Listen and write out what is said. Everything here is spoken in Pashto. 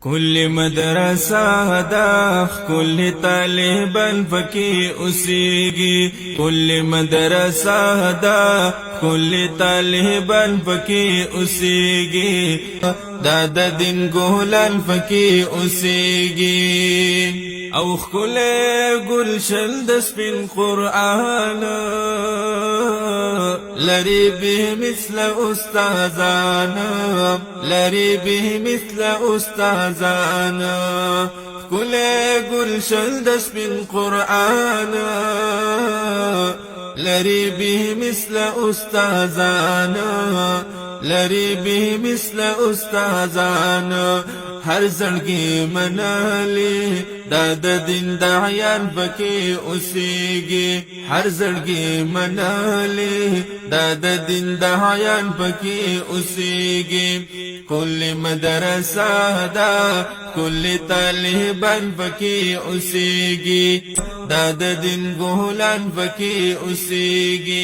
کل مدرسہ دا کل طالبان پکی اسیگی کل مدرسہ دا کل طالبان پکی اسیگی دا دین گولان پکی اسیگی او خل گلشن دسپین قرآن لری به مثل استاذانا لری به مثل استاذانا کل گلشن دسپین قرآن لری به مثل استاذانا لری به مثل استاذانا ہر زڑگی منالی داد دین دعیان پکی اسیگی ہر زڑگی منالی داد دین دعیان پکی اسیگی کل مدرسہ دا کل طالبان پکی اسیگی داد دین گولان پکی اسیگی